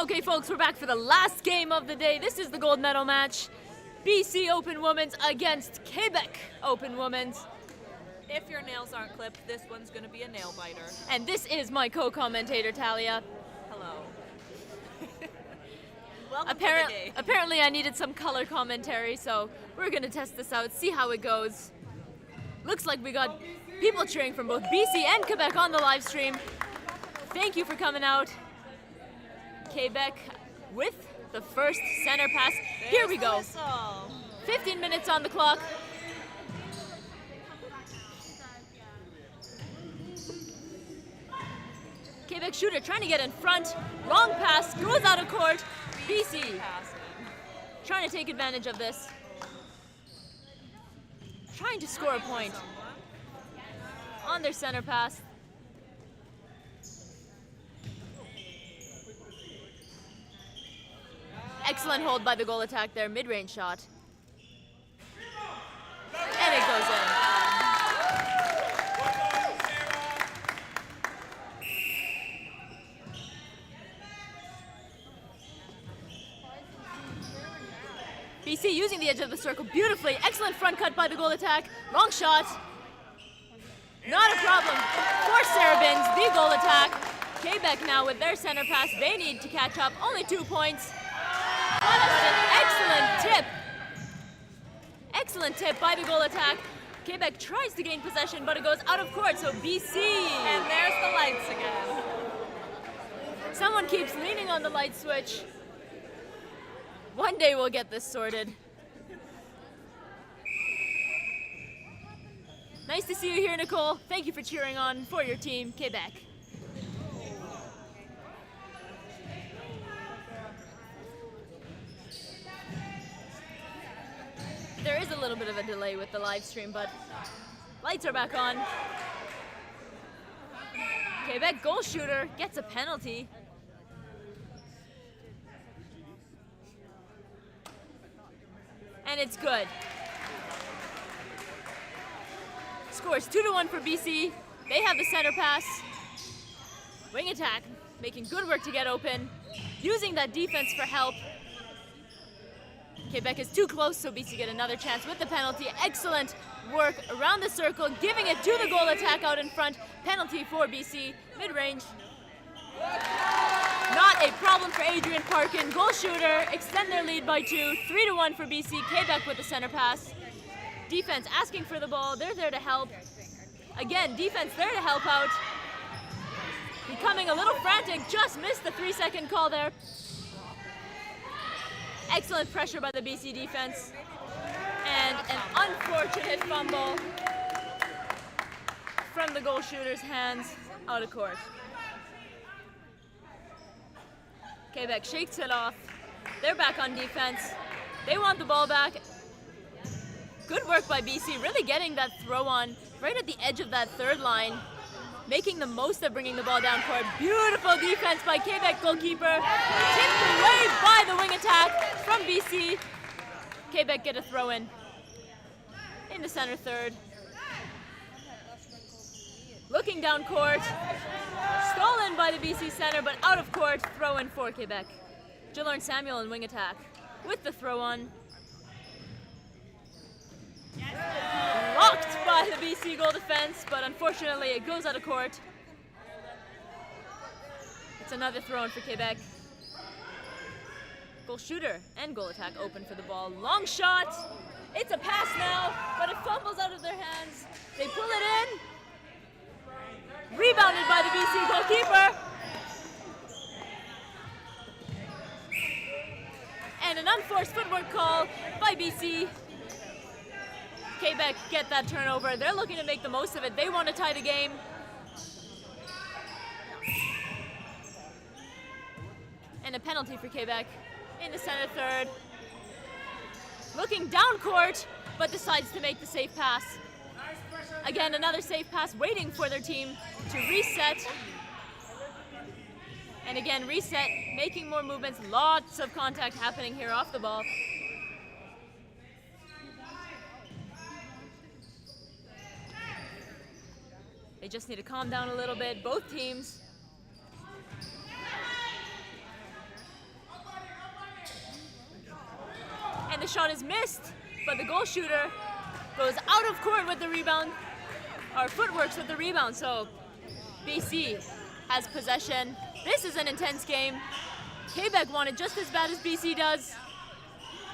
Okay, folks, we're back for the last game of the day. This is the gold medal match. BC Open Women's against Quebec Open Women's. If your nails aren't clipped, this one's going to be a nail biter. And this is my co-commentator, Talia. Hello. Welcome to the game. Apparently I needed some color commentary, so we're going to test this out, see how it goes. Looks like we got people cheering from both BC and Quebec on the live stream. Thank you for coming out. Quebec with the first center pass. Here we go. 15 minutes on the clock. Quebec shooter trying to get in front. Wrong pass, goes out of court. BC trying to take advantage of this. Trying to score a point on their center pass. Excellent hold by the goal attack there, mid-range shot. And it goes in. BC using the edge of the circle beautifully. Excellent front cut by the goal attack. Long shot. Not a problem for Sarabins, the goal attack. Quebec now with their center pass. They need to catch up. Only 2 points. But an excellent tip. Excellent tip by the goal attack. Quebec tries to gain possession, but it goes out of court, so BC. And there's the lights again. Someone keeps leaning on the light switch. One day we'll get this sorted. Nice to see you here, Nicole. Thank you for cheering on for your team, Quebec. There is a little bit of a delay with the live stream, but lights are back on. Quebec goal shooter gets a penalty. And it's good. Scores 2-1 for BC. They have the center pass. Wing attack, making good work to get open. Using that defense for help. Quebec is too close, so BC get another chance with the penalty. Excellent work around the circle, giving it to the goal attack out in front. Penalty for BC, mid-range. Not a problem for Adrian Parkin. Goal shooter, extend their lead by 2. 3-1 for BC. Quebec with the center pass. Defense asking for the ball. They're there to help. Again, defense there to help out. Becoming a little frantic. Just missed the 3-second call there. Excellent pressure by the BC defense. And an unfortunate fumble from the goal shooter's hands out of court. Quebec shakes it off. They're back on defense. They want the ball back. Good work by BC, really getting that throw on right at the edge of that third line. Making the most of bringing the ball down court. Beautiful defense by Quebec goalkeeper. Tipped away by the wing attack from BC. Quebec get a throw in the center third. Looking down court. Stolen by the BC center, but out of court. Throw in for Quebec. Jalorn Samuel in wing attack with the throw on. Blocked by the BC goal defense, but unfortunately it goes out of court. It's another throw in for Quebec. Goal shooter and goal attack open for the ball. Long shot. It's a pass now, but it fumbles out of their hands. They pull it in. Rebounded by the BC goalkeeper. And an unforced footwork call by BC. Quebec get that turnover. They're looking to make the most of it. They want to tie the game. And a penalty for Quebec in the center third. Looking down court, but decides to make the safe pass. Again, another safe pass, waiting for their team to reset. And again, reset, making more movements. Lots of contact happening here off the ball. They just need to calm down a little bit, both teams. shot is missed, but the goal shooter goes out of court with the rebound, or footworks with the rebound, so BC has possession. This is an intense game. Quebec want it just as bad as BC does,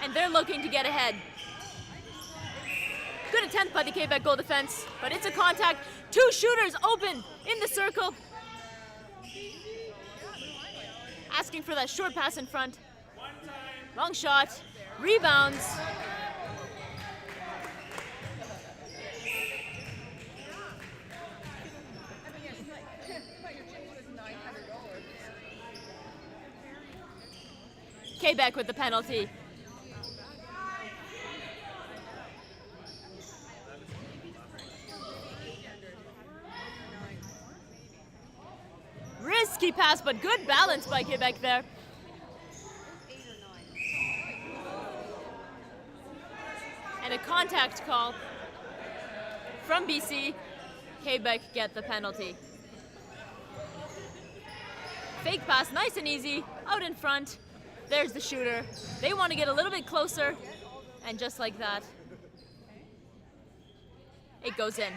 and they're looking to get ahead. Good attempt by the Quebec goal defense, but it's a contact. Two shooters open in the circle. Asking for that short pass in front. Long shot, rebounds. Quebec with the penalty. Risky pass, but good balance by Quebec there. And a contact call from BC. Quebec get the penalty. Fake pass, nice and easy, out in front. There's the shooter. They want to get a little bit closer, and just like that, it goes in.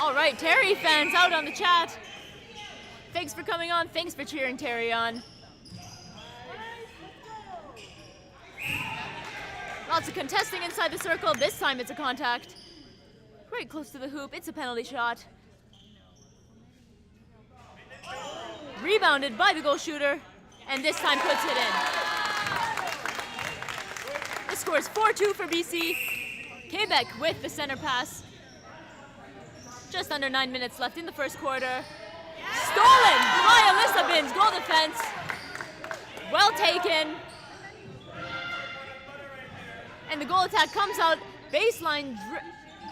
All right, Terry fans out on the chat. Thanks for coming on. Thanks for cheering Terry on. Lots of contesting inside the circle. This time it's a contact. Right close to the hoop. It's a penalty shot. Rebounded by the goal shooter, and this time puts it in. The score is 4-2 for BC. Quebec with the center pass. Just under 9 minutes left in the first quarter. Stolen by Alyssa Binns, goal defense. Well taken. And the goal attack comes out, baseline,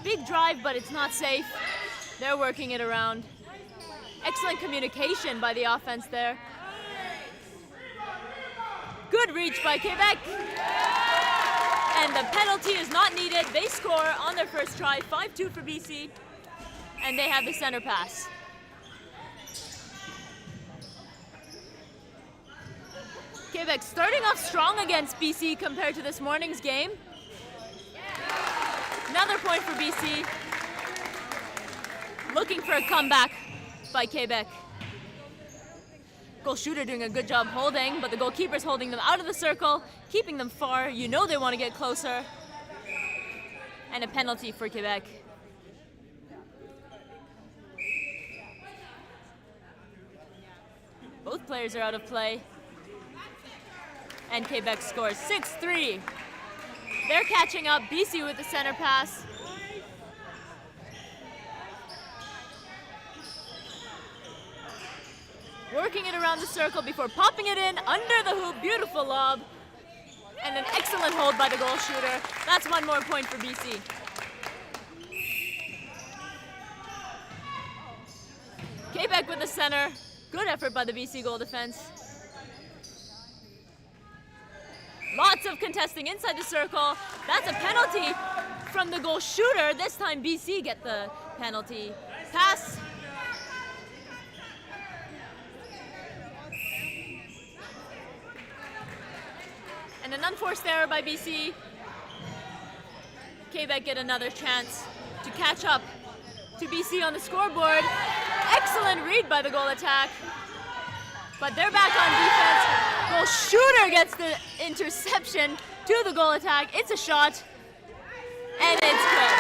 big drive, but it's not safe. They're working it around. Excellent communication by the offense there. Good reach by Quebec. And the penalty is not needed. They score on their first try, 5-2 for BC. And they have the center pass. Quebec starting off strong against BC compared to this morning's game. Another point for BC. Looking for a comeback by Quebec. Goal shooter doing a good job holding, but the goalkeeper's holding them out of the circle, keeping them far. You know they want to get closer. And a penalty for Quebec. Both players are out of play. And Quebec scores 6-3. They're catching up. BC with the center pass. Working it around the circle before popping it in under the hoop. Beautiful lob. And an excellent hold by the goal shooter. That's one more point for BC. Quebec with the center. Good effort by the BC goal defense. Lots of contesting inside the circle. That's a penalty from the goal shooter. This time BC get the penalty. Pass. And an unforced error by BC. Quebec get another chance to catch up to BC on the scoreboard. Excellent read by the goal attack. But they're back on defense. Goal shooter gets the interception to the goal attack. It's a shot. And it's good.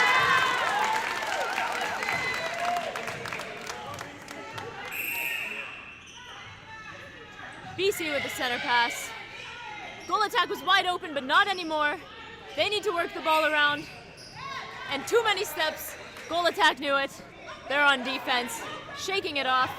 BC with the center pass. Goal attack was wide open, but not anymore. They need to work the ball around. And too many steps. Goal attack knew it. They're on defense, shaking it off.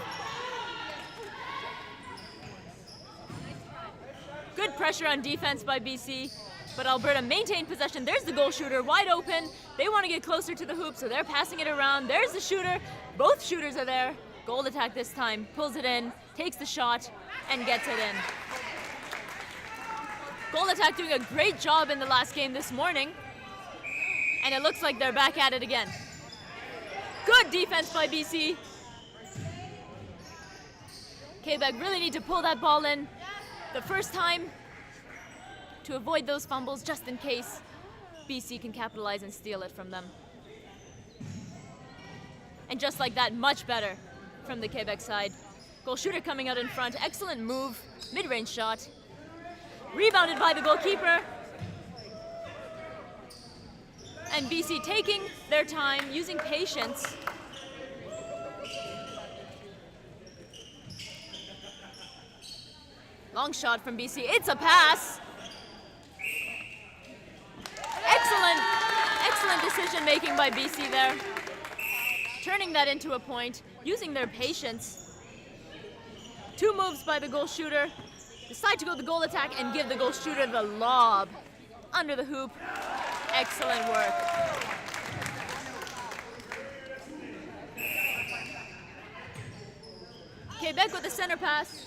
Good pressure on defense by BC, but Alberta maintained possession. There's the goal shooter, wide open. They want to get closer to the hoop, so they're passing it around. There's the shooter. Both shooters are there. Goal attack this time, pulls it in, takes the shot, and gets it in. Goal attack doing a great job in the last game this morning, and it looks like they're back at it again. Good defense by BC. Quebec really need to pull that ball in. The first time to avoid those fumbles just in case BC can capitalize and steal it from them. And just like that, much better from the Quebec side. Goal shooter coming out in front. Excellent move. Mid-range shot. Rebounded by the goalkeeper. And BC taking their time, using patience. Long shot from BC. It's a pass. Excellent decision making by BC there. Turning that into a point, using their patience. 2 moves by the goal shooter. Decide to go the goal attack and give the goal shooter the lob under the hoop. Excellent work. Quebec with the center pass.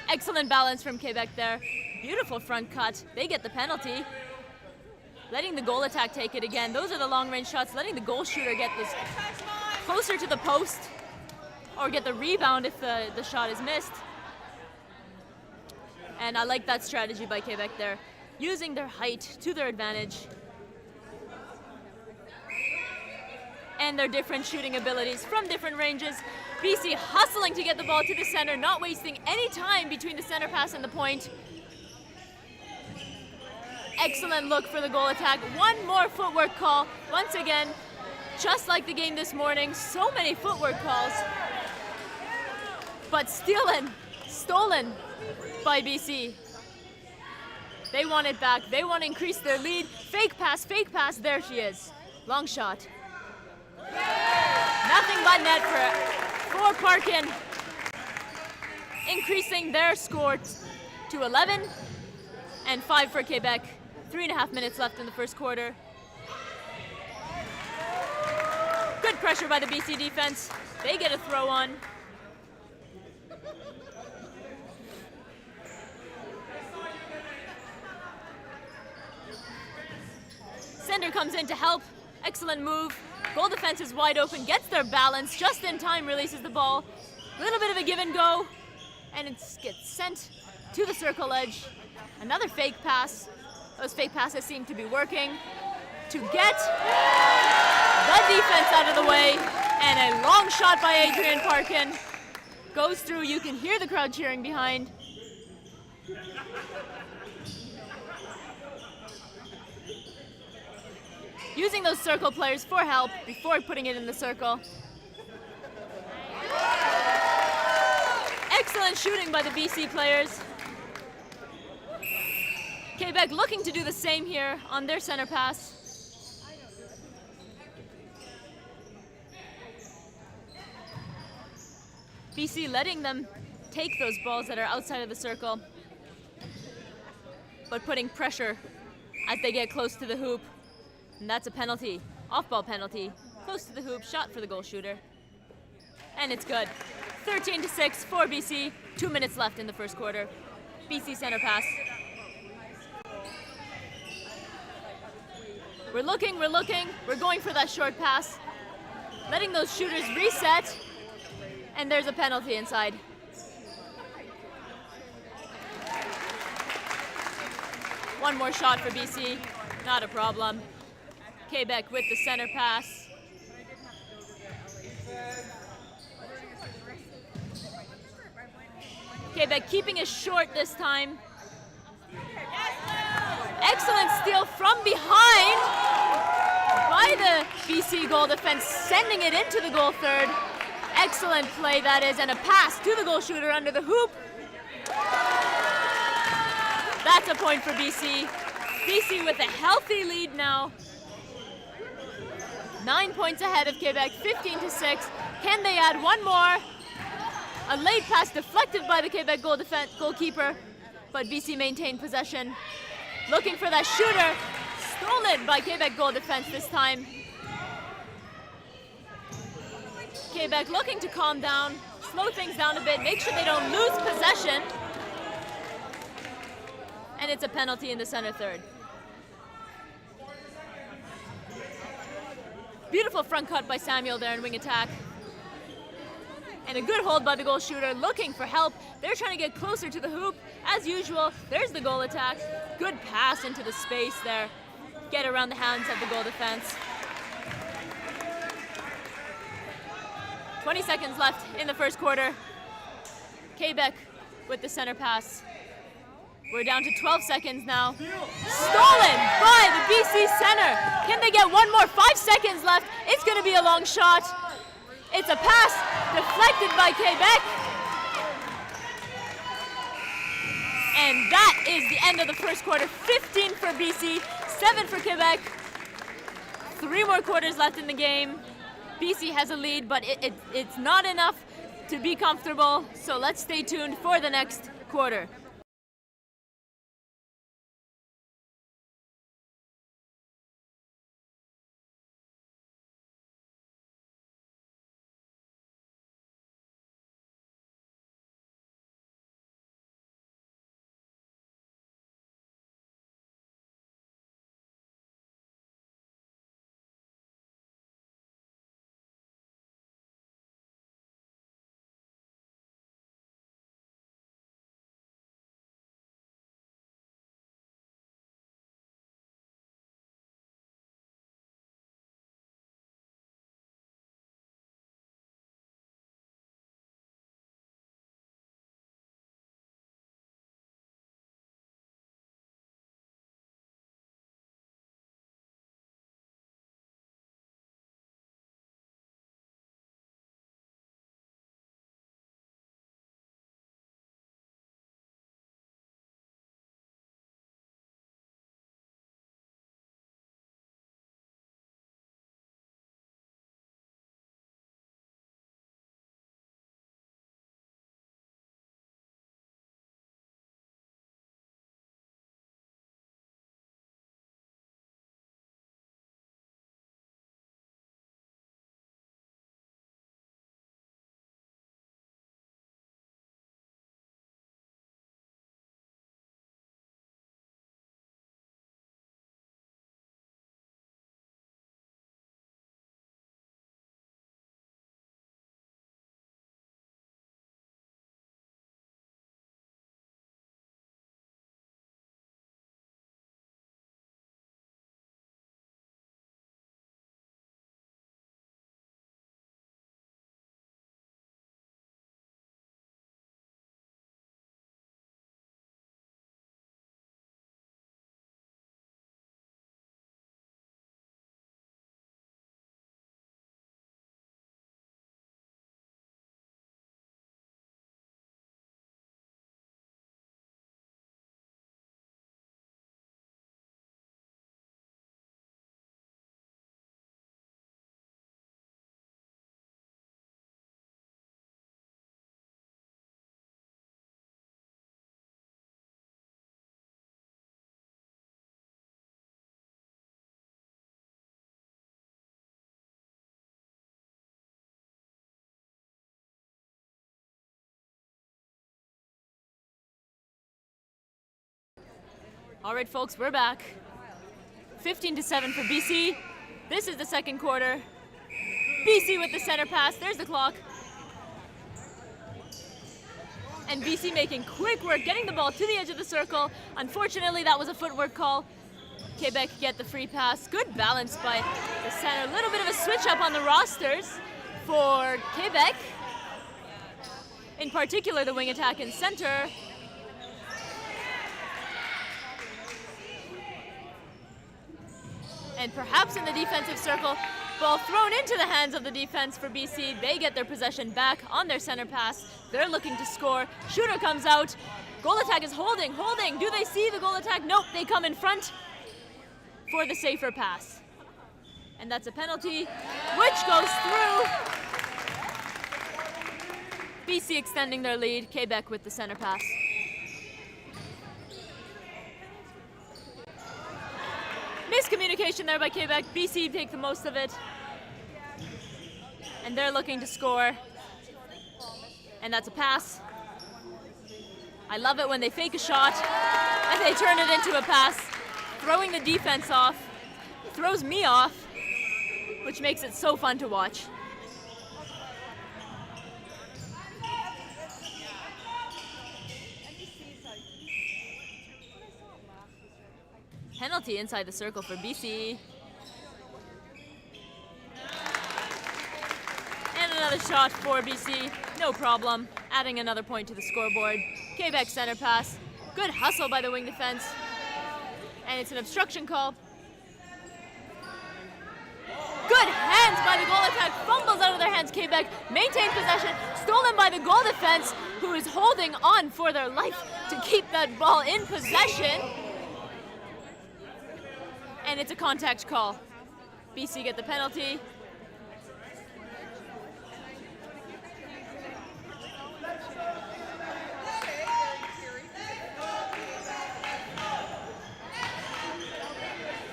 Excellent balance from Quebec there. Beautiful front cut. They get the penalty. Letting the goal attack take it again. Those are the long range shots. Letting the goal shooter get this closer to the post or get the rebound if the shot is missed. And I like that strategy by Quebec there. Using their height to their advantage. And their different shooting abilities from different ranges. BC hustling to get the ball to the center, not wasting any time between the center pass and the point. Excellent look for the goal attack. One more footwork call. Once again, just like the game this morning, so many footwork calls. But stolen by BC. They want it back. They want to increase their lead. Fake pass. There she is. Long shot. Nothing but net for Parkin. Increasing their score to 11 and 5 for Quebec. 3.5 minutes left in the first quarter. Good pressure by the BC defense. They get a throw on. Sender comes in to help. Excellent move. Goal defense is wide open, gets their balance, just in time releases the ball. A little bit of a give and go, and it gets sent to the circle edge. Another fake pass. Those fake passes seem to be working to get the defense out of the way. And a long shot by Adrian Parkin goes through. You can hear the crowd cheering behind. Using those circle players for help before putting it in the circle. Excellent shooting by the BC players. Quebec looking to do the same here on their center pass. BC letting them take those balls that are outside of the circle, but putting pressure as they get close to the hoop. And that's a penalty, off-ball penalty, close to the hoop, shot for the goal shooter. And it's good. 13-6 for BC, 2 minutes left in the first quarter. BC center pass. We're looking, we're going for that short pass. Letting those shooters reset, and there's a penalty inside. One more shot for BC, not a problem. Quebec with the center pass. Quebec keeping it short this time. Excellent steal from behind by the BC goal defense, sending it into the goal third. Excellent play that is, and a pass to the goal shooter under the hoop. That's a point for BC. BC with a healthy lead now. 9 points ahead of Quebec, 15-6. Can they add one more? A late pass deflected by the Quebec goalkeeper, but BC maintained possession. Looking for that shooter, stolen by Quebec goal defense this time. Quebec looking to calm down, slow things down a bit, make sure they don't lose possession. And it's a penalty in the center third. Beautiful front cut by Samuel there in wing attack. And a good hold by the goal shooter, looking for help. They're trying to get closer to the hoop. As usual, there's the goal attack. Good pass into the space there. Get around the hands of the goal defense. 20 seconds left in the first quarter. Quebec with the center pass. We're down to 12 seconds now. Stolen by the BC center. Can they get one more? 5 seconds left. It's going to be a long shot. It's a pass deflected by Quebec. And that is the end of the first quarter. 15 for BC, 7 for Quebec. 3 more quarters left in the game. BC has a lead, but it's not enough to be comfortable. So let's stay tuned for the next quarter. All right, folks, we're back. 15-7 for BC. This is the second quarter. BC with the center pass. There's the clock. And BC making quick work, getting the ball to the edge of the circle. Unfortunately, that was a footwork call. Quebec get the free pass. Good balance by the center. A little bit of a switch up on the rosters for Quebec. In particular, the wing attack in center. And perhaps in the defensive circle, ball thrown into the hands of the defense for BC. They get their possession back on their center pass. They're looking to score. Shooter comes out. Goal attack is holding. Do they see the goal attack? Nope, they come in front for the safer pass. And that's a penalty, which goes through. BC extending their lead. Quebec with the center pass. Miscommunication there by Quebec. BC take the most of it. And they're looking to score. And that's a pass. I love it when they fake a shot and they turn it into a pass. Throwing the defense off. Throws me off. which makes it so fun to watch. Penalty inside the circle for BC. And another shot for BC, no problem. Adding another point to the scoreboard. Quebec center pass. Good hustle by the wing defense. And it's an obstruction call. Good hands by the goal attack. Fumbles out of their hands. Quebec maintains possession. Stolen by the goal defense, who is holding on for their life to keep that ball in possession. And it's a contact call. BC get the penalty.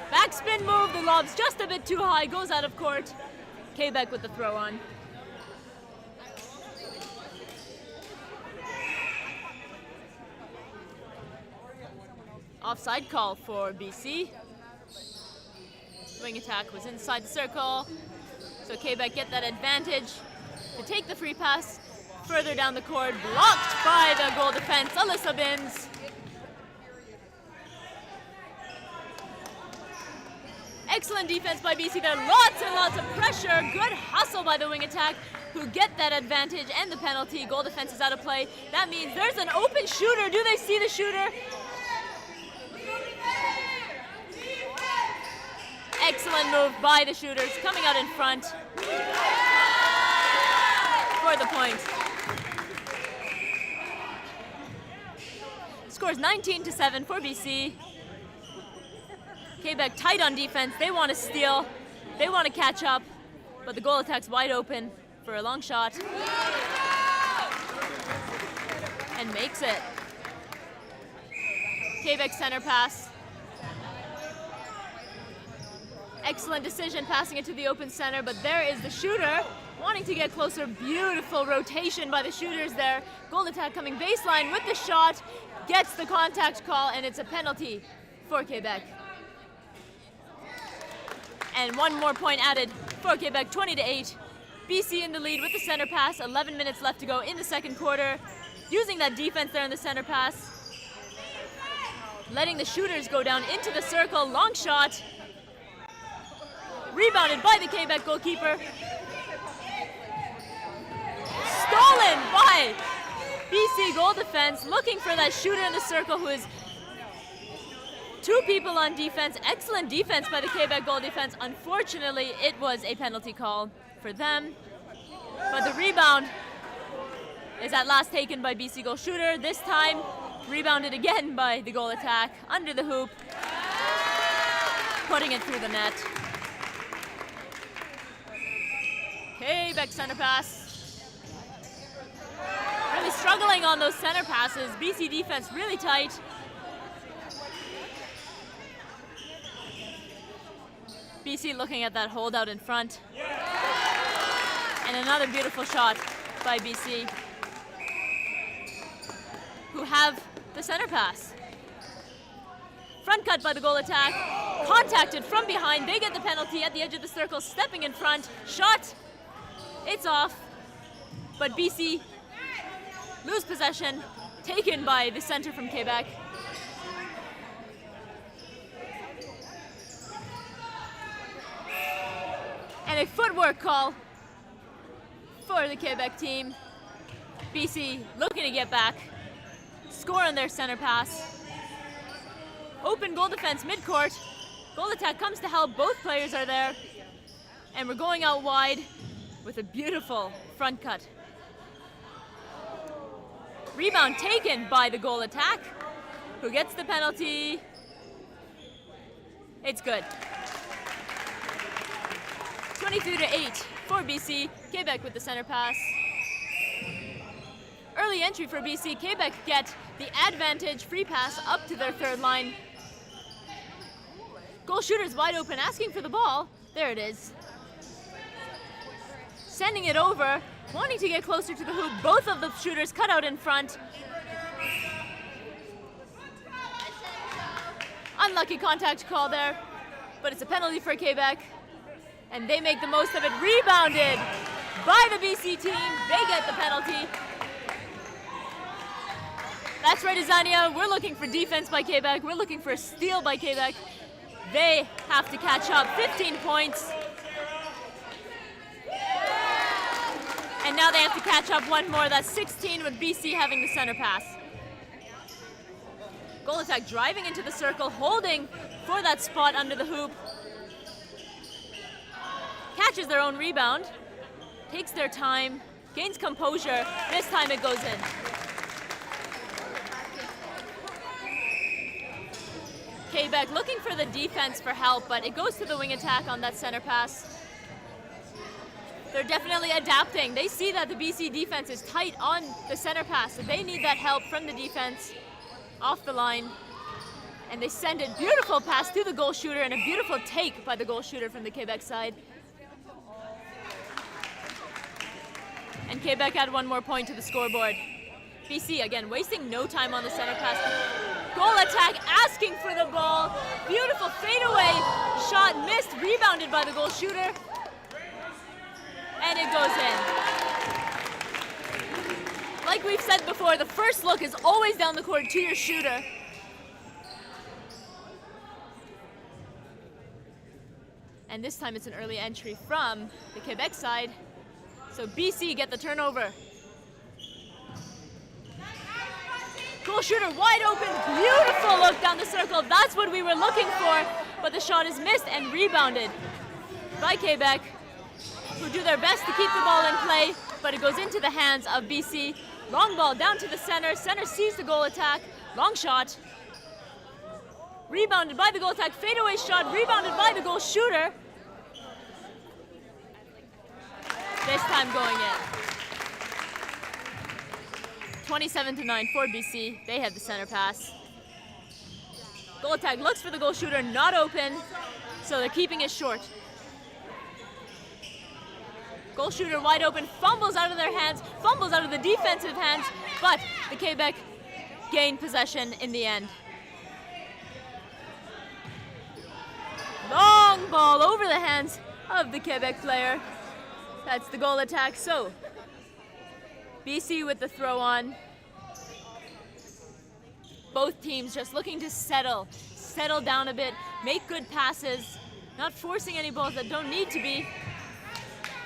Backspin move, the lob's just a bit too high, goes out of court. Quebec with the throw on. Offside call for BC. Wing attack was inside the circle, so Quebec get that advantage to take the free pass further down the court, blocked by the goal defense, Alyssa Binns. Excellent defense by BC there, lots and lots of pressure, good hustle by the wing attack, who get that advantage and the penalty. Goal defense is out of play. That means there's an open shooter. Do they see the shooter? Excellent move by the shooters, coming out in front for the point. Scores 19-7 for BC. Quebec tight on defense. They want to steal. They want to catch up, but the goal attack's wide open for a long shot. And makes it. Quebec center pass. Excellent decision passing it to the open center, but there is the shooter wanting to get closer. Beautiful rotation by the shooters there. Goal attack coming baseline with the shot, gets the contact call, and it's a penalty for Quebec. And one more point added for Quebec, 20-8. BC in the lead with the center pass, 11 minutes left to go in the second quarter. Using that defense there in the center pass. Letting the shooters go down into the circle, long shot. Rebounded by the Quebec goalkeeper. Stolen by BC goal defense, looking for that shooter in the circle who is two people on defense. Excellent defense by the Quebec goal defense. Unfortunately, it was a penalty call for them. But the rebound is at last taken by BC goal shooter. This time, rebounded again by the goal attack under the hoop, putting it through the net. Quebec center pass. Really struggling on those center passes. BC defense really tight. BC looking at that holdout in front. And another beautiful shot by BC, who have the center pass. Front cut by the goal attack. Contacted from behind. They get the penalty at the edge of the circle, stepping in front. Shot. It's off, but BC lose possession, taken by the center from Quebec. And a footwork call for the Quebec team. BC looking to get back, score on their center pass. Open goal defense midcourt. Goal attack comes to help, both players are there. And we're going out wide with a beautiful front cut. Rebound taken by the goal attack, who gets the penalty. It's good. 22-8 for BC. Quebec with the center pass. Early entry for BC. Quebec get the advantage, free pass up to their third line. Goal shooter's wide open, asking for the ball. There it is. Sending it over, wanting to get closer to the hoop. Both of the shooters cut out in front. Unlucky contact call there, but it's a penalty for Quebec. And they make the most of it. Rebounded by the BC team. They get the penalty. That's right, Azania. We're looking for defense by Quebec. We're looking for a steal by Quebec. They have to catch up. 15 points. And now they have to catch up one more. That's 16 with BC having the center pass. Goal attack driving into the circle, holding for that spot under the hoop. Catches their own rebound, takes their time, gains composure. This time it goes in. Quebec looking for the defense for help, but it goes to the wing attack on that center pass. They're definitely adapting. They see that the BC defense is tight on the center pass, so they need that help from the defense off the line. And they send it. Beautiful pass to the goal shooter and a beautiful take by the goal shooter from the Quebec side. And Quebec add one more point to the scoreboard. BC, again, wasting no time on the center pass. Goal attack, asking for the ball. Beautiful fadeaway shot, missed, rebounded by the goal shooter. And it goes in. Like we've said before, the first look is always down the court to your shooter. And this time it's an early entry from the Quebec side. So BC get the turnover. Goal shooter wide open, beautiful look down the circle. That's what we were looking for, but the shot is missed and rebounded by Quebec, who do their best to keep the ball in play, but it goes into the hands of BC. Long ball down to the center. Center sees the goal attack. Long shot. Rebounded by the goal attack. Fadeaway shot. Rebounded by the goal shooter. This time going in. 27-9 for BC. They had the center pass. Goal attack looks for the goal shooter. Not open. So they're keeping it short. Goal shooter wide open, fumbles out of their hands, fumbles out of the defensive hands, but the Quebec gain possession in the end. Long ball over the hands of the Quebec player. That's the goal attack. So, BC with the throw on. Both teams just looking to settle down a bit, make good passes, not forcing any balls that don't need to be.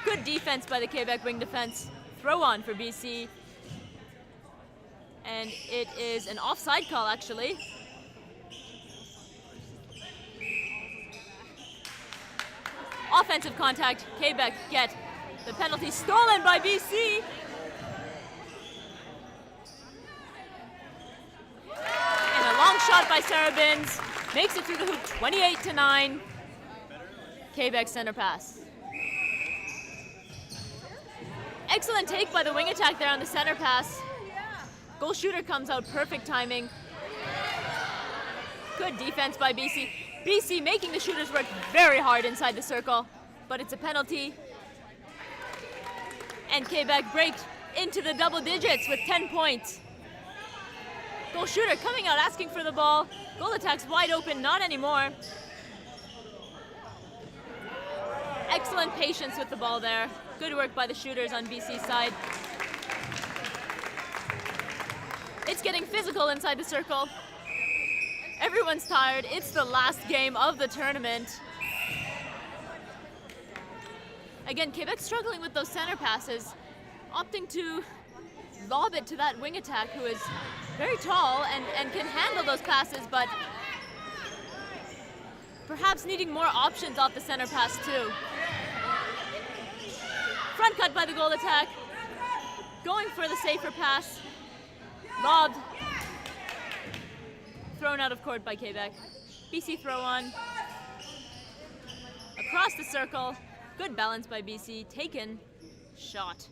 Good defense by the Quebec wing defense. Throw on for BC. And it is an offside call, actually. Offensive contact. Quebec get the penalty stolen by BC. And a long shot by Sarabins. Makes it through the hoop, 28-9. Quebec center pass. Excellent take by the wing attack there on the center pass. Goal shooter comes out, perfect timing. Good defense by BC. BC making the shooters work very hard inside the circle, but it's a penalty. And Quebec breaks into the double digits with 10 points. Goal shooter coming out, asking for the ball. Goal attack's wide open, not anymore. Excellent patience with the ball there. Good work by the shooters on BC's side. It's getting physical inside the circle. Everyone's tired. It's the last game of the tournament. Again, Quebec struggling with those center passes, opting to lob it to that wing attack who is very tall and can handle those passes, but perhaps needing more options off the center pass too. Front cut by the goal attack. Going for the safer pass. Lobbed. Thrown out of court by Quebec. BC throw on. Across the circle. Good balance by BC. Taken. Shot.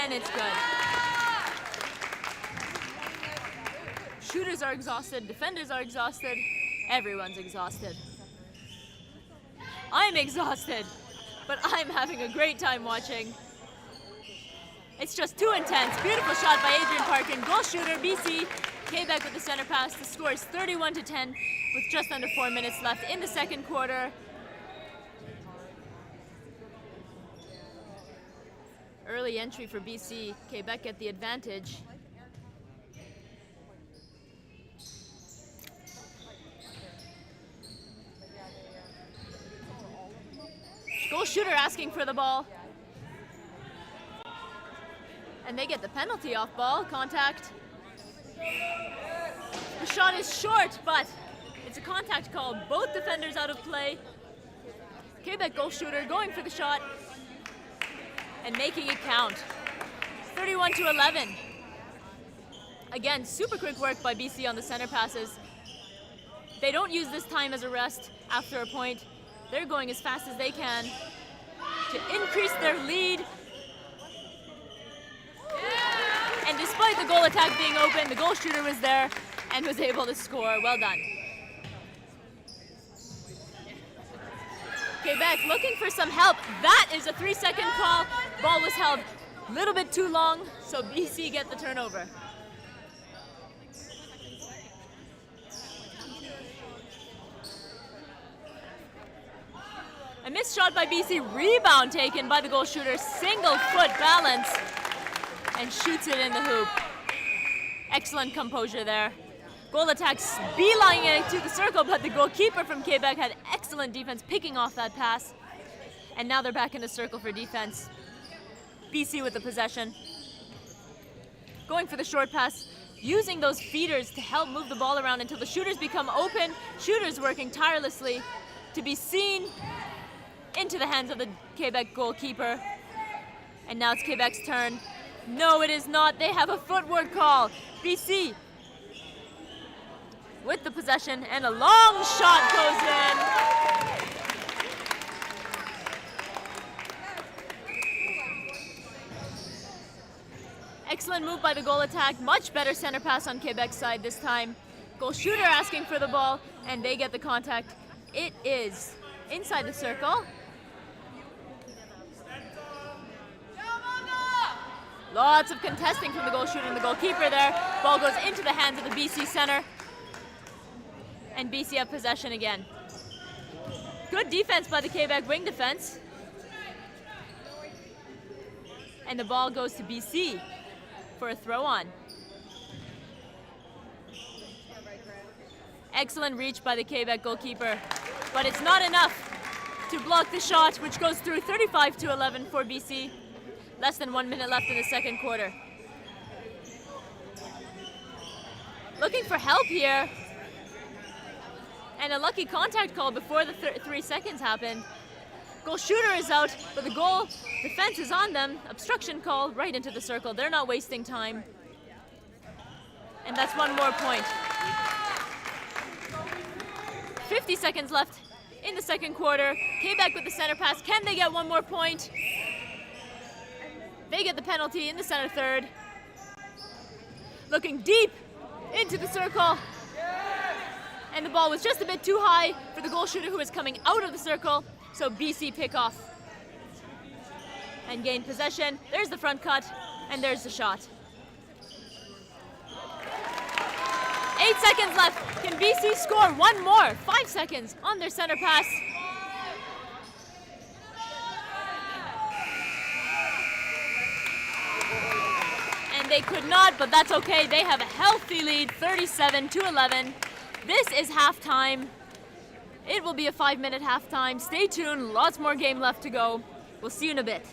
And it's good. Shooters are exhausted. Defenders are exhausted. Everyone's exhausted. I'm exhausted, but I'm having a great time watching. It's just too intense. Beautiful shot by Adrian Parkin. Goal shooter, BC. Quebec with the center pass. The score is 31-10 with just under 4 minutes left in the second quarter. early entry for BC. Quebec get the advantage. Goal shooter asking for the ball. And they get the penalty off ball, contact. The shot is short, but it's a contact call. Both defenders out of play. Quebec goal shooter going for the shot and making it count. 31-11. Again, super quick work by BC on the center passes. They don't use this time as a rest after a point. They're going as fast as they can to increase their lead. And despite the goal attack being open, the goal shooter was there and was able to score. Well done. Quebec looking for some help. That is a 3-second call. Ball was held a little bit too long, so BC get the turnover. A missed shot by BC, rebound taken by the goal shooter, single foot balance, and shoots it in the hoop. Excellent composure there. Goal attacks beelining it to the circle, but the goalkeeper from Quebec had excellent defense picking off that pass. And now they're back in the circle for defense. BC with the possession. Going for the short pass, using those feeders to help move the ball around until the shooters become open. Shooters working tirelessly to be seen into the hands of the Quebec goalkeeper. And now it's Quebec's turn. No, it is not. They have a footwork call. BC with the possession, and a long shot goes in. Excellent move by the goal attack. Much better center pass on Quebec's side this time. Goal shooter asking for the ball, and they get the contact. It is inside the circle. Lots of contesting from the goal shooter and the goalkeeper there. Ball goes into the hands of the BC center. And BC have possession again. Good defense by the Quebec wing defense. And the ball goes to BC for a throw on. Excellent reach by the Quebec goalkeeper, but it's not enough to block the shot, which goes through. 35-11 for BC. Less than 1 minute left in the second quarter. Looking for help here. And a lucky contact call before the 3 seconds happened. Goal shooter is out, but the goal defense is on them. Obstruction call right into the circle. They're not wasting time. And that's one more point. 50 seconds left in the second quarter. Quebec with the center pass. Can they get one more point? They get the penalty in the center third. Looking deep into the circle. And the ball was just a bit too high for the goal shooter who was coming out of the circle. So BC pick off and gain possession. There's the front cut, and there's the shot. 8 seconds left. Can BC score one more? 5 seconds on their center pass. And they could not, but that's okay. They have a healthy lead, 37-11. This is halftime. It will be a 5-minute halftime. Stay tuned, lots more game left to go. We'll see you in a bit.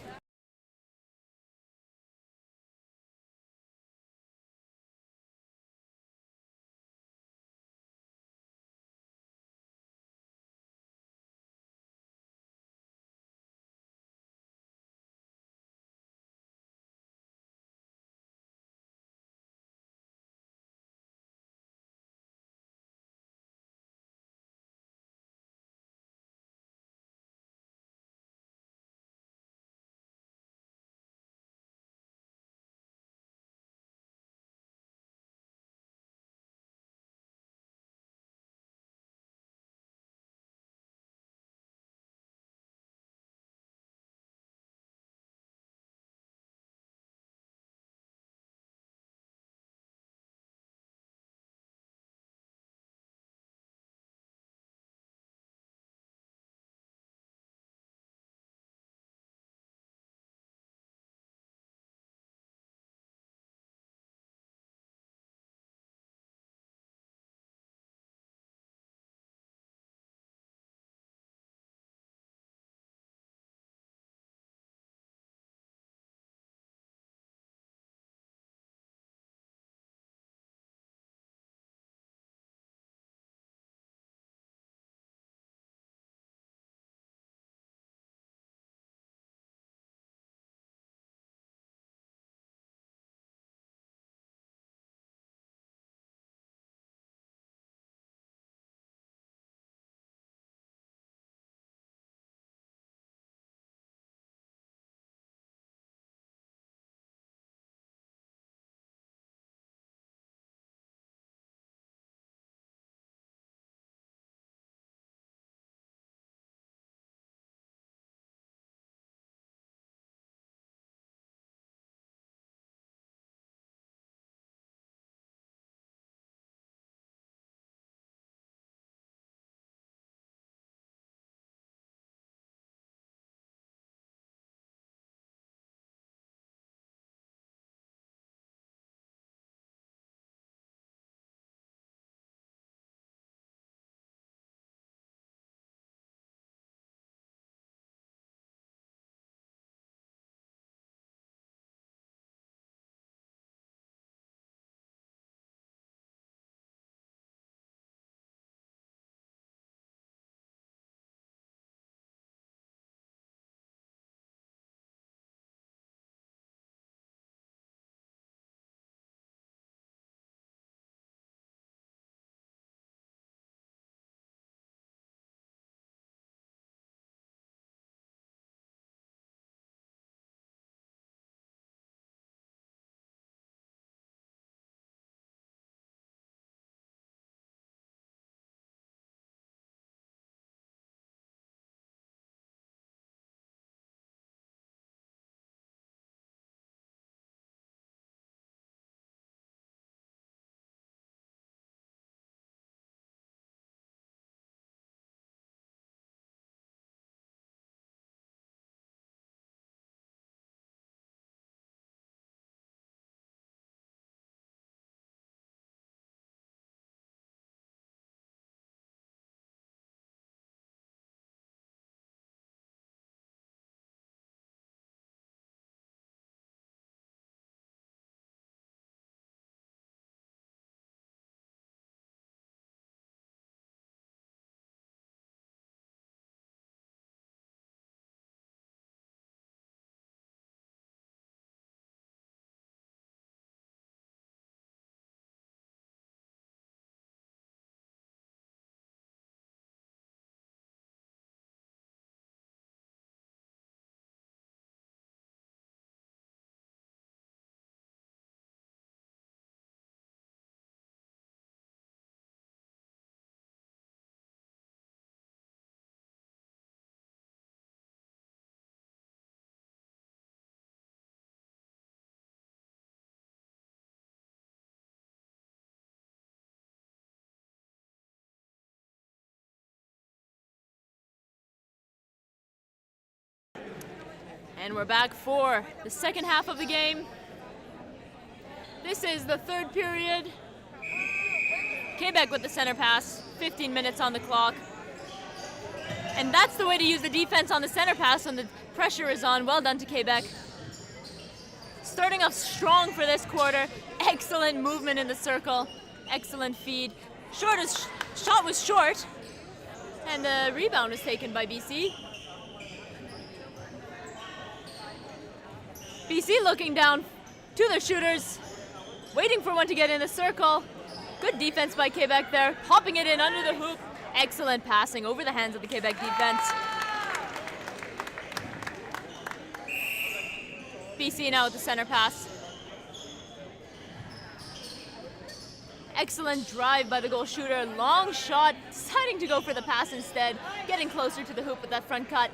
And we're back for the second half of the game. This is the third period. Quebec with the center pass, 15 minutes on the clock. And that's the way to use the defense on the center pass when the pressure is on. Well done to Quebec. Starting off strong for this quarter. Excellent movement in the circle. Excellent feed. Shot was short. And the rebound was taken by BC. BC looking down to their shooters. Waiting for one to get in the circle. Good defense by Quebec there. Popping it in under the hoop. Excellent passing over the hands of the Quebec defense. BC now with the center pass. Excellent drive by the goal shooter. Long shot, deciding to go for the pass instead. Getting closer to the hoop with that front cut.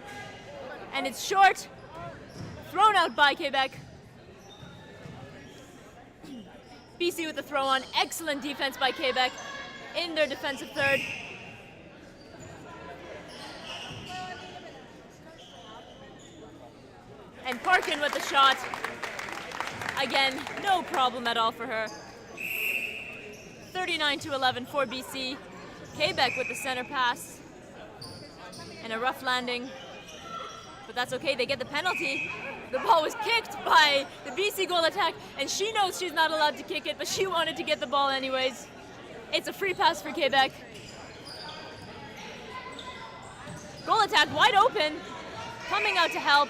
And it's short. Thrown out by Quebec. BC with the throw on. Excellent defense by Quebec in their defensive third. And Parkin with the shot. Again, no problem at all for her. 39-11 for BC. Quebec with the center pass. And a rough landing. But that's okay, they get the penalty. The ball was kicked by the BC goal attack, and she knows she's not allowed to kick it, but she wanted to get the ball anyways. It's a free pass for Quebec. Goal attack wide open, coming out to help.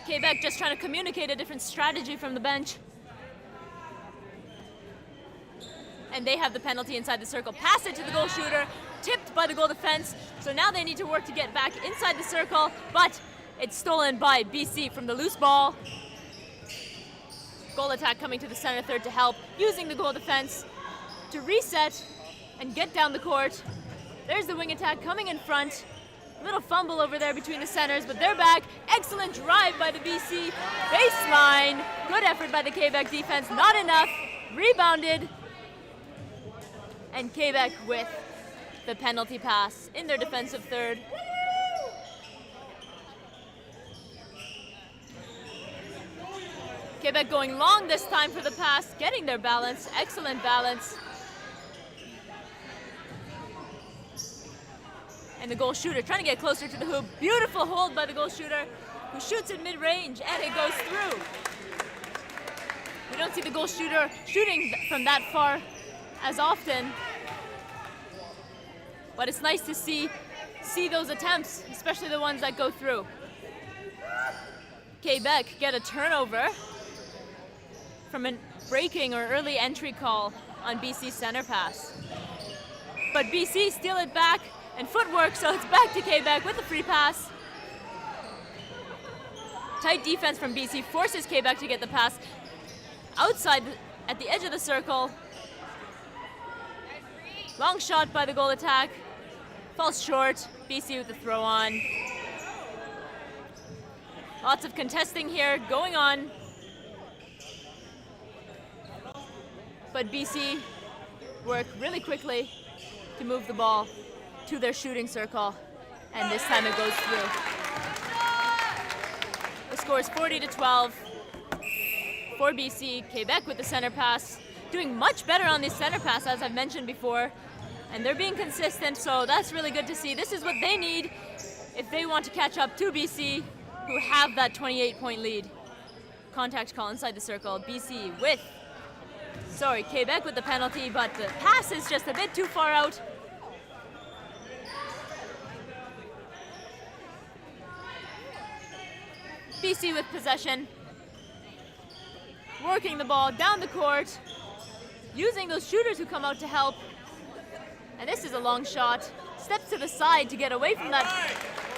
Quebec just trying to communicate a different strategy from the bench. And they have the penalty inside the circle. Pass it to the goal shooter, tipped by the goal defense. So now they need to work to get back inside the circle, but it's stolen by BC from the loose ball. Goal attack coming to the center third to help, using the goal defense to reset and get down the court. There's the wing attack coming in front. Little fumble over there between the centers, but they're back. Excellent drive by the BC baseline. Good effort by the Quebec defense, not enough. Rebounded. And Quebec with the penalty pass in their defensive third. Quebec going long this time for the pass, getting their balance, excellent balance. And the goal shooter trying to get closer to the hoop. Beautiful hold by the goal shooter who shoots it mid-range and it goes through. We don't see the goal shooter shooting from that far as often. But it's nice to see those attempts, especially the ones that go through. Quebec get a turnover from a breaking or early entry call on BC's center pass. But BC steal it back and footwork, so it's back to Quebec with the free pass. Tight defense from BC forces Quebec to get the pass outside at the edge of the circle. Long shot by the goal attack. Falls short. BC with the throw on. Lots of contesting here going on. But BC work really quickly to move the ball to their shooting circle. And this time it goes through. The score is 40-12 for BC. Quebec with the center pass. Doing much better on this center pass, as I've mentioned before. And they're being consistent, so that's really good to see. This is what they need if they want to catch up to BC, who have that 28-point lead. Contact call inside the circle. BC with, Quebec with the penalty, but the pass is just a bit too far out. BC with possession. Working the ball down the court. Using those shooters who come out to help. And this is a long shot. Steps to the side to get away from that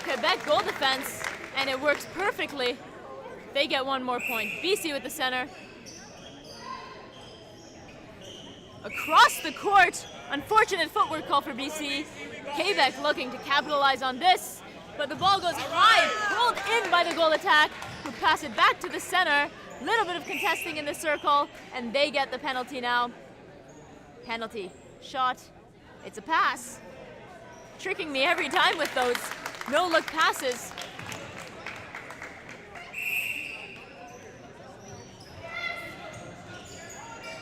Quebec goal defense. And it works perfectly. They get one more point. BC with the center. Across the court. Unfortunate footwork call for BC. Quebec looking to capitalize on this. But the ball goes high, pulled in by the goal attack, who pass it back to the center. Little bit of contesting in the circle, and they get the penalty now. Penalty. Shot It's a pass. Tricking me every time with those no-look passes.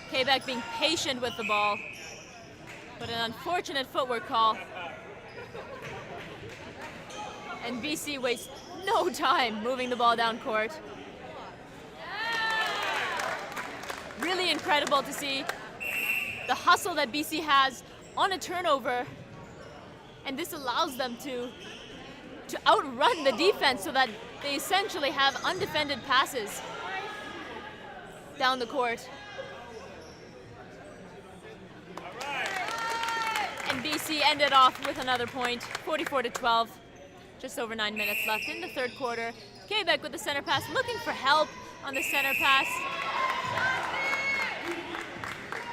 Quebec being patient with the ball, but an unfortunate footwork call. And BC wastes no time moving the ball down court. Really incredible to see the hustle that BC has on a turnover, and this allows them to outrun the defense so that they essentially have undefended passes down the court. And BC ended off with another point, 44-12. Just over 9 minutes left in the third quarter. Quebec with the center pass, looking for help on the center pass,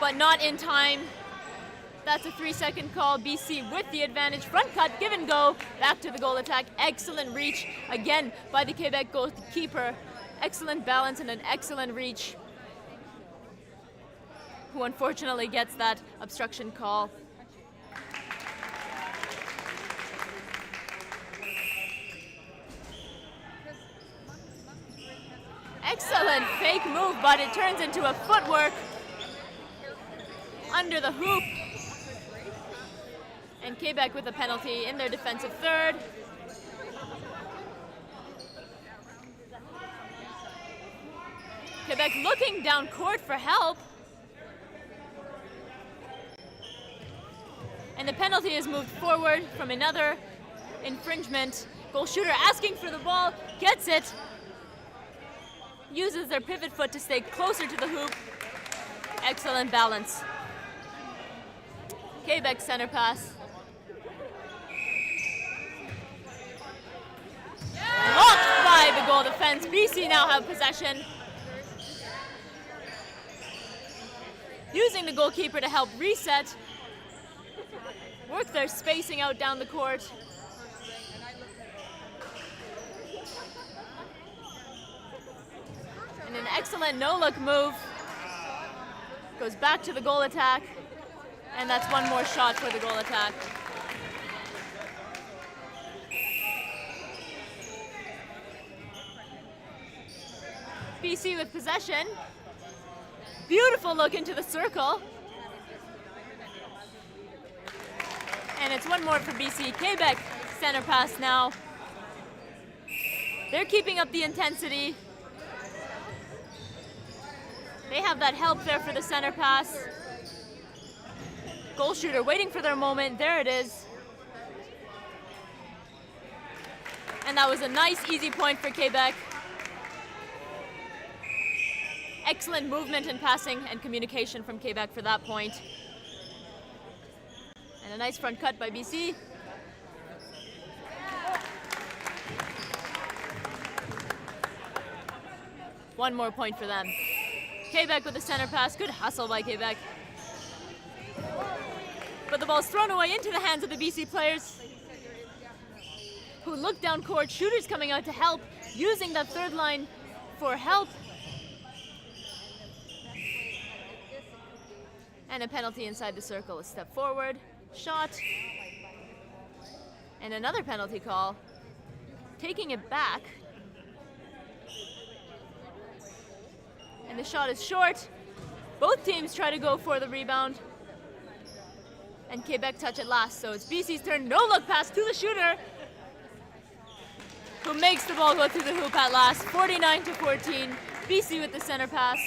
but not in time. That's a 3-second call. BC with the advantage. Front cut, give and go. Back to the goal attack. Excellent reach again by the Quebec goalkeeper. Excellent balance and an excellent reach. Who unfortunately gets that obstruction call. Excellent fake move, but it turns into a footwork under the hoop. And Quebec with a penalty in their defensive third. Quebec looking down court for help. And the penalty is moved forward from another infringement. Goal shooter asking for the ball, gets it. Uses their pivot foot to stay closer to the hoop. Excellent balance. Quebec center pass. Blocked by the goal defense. BC now have possession. Using the goalkeeper to help reset. Work their spacing out down the court. And an excellent no-look move. Goes back to the goal attack. And that's one more shot for the goal attack. BC with possession. Beautiful look into the circle. And it's one more for BC. Quebec center pass now. They're keeping up the intensity. They have that help there for the center pass. Goal shooter waiting for their moment. There it is. And that was a nice, easy point for Quebec. Excellent movement and passing and communication from Quebec for that point. And a nice front cut by BC. One more point for them. Quebec with the center pass. Good hustle by Quebec. But the ball's thrown away into the hands of the BC players, who look down court. Shooters coming out to help, using that third line for help. And a penalty inside the circle. A step forward, shot, and another penalty call. Taking it back. And the shot is short. Both teams try to go for the rebound. And Quebec touch it last, so it's BC's turn. No-look pass to the shooter, who makes the ball go through the hoop at last. 49-14. BC with the center pass.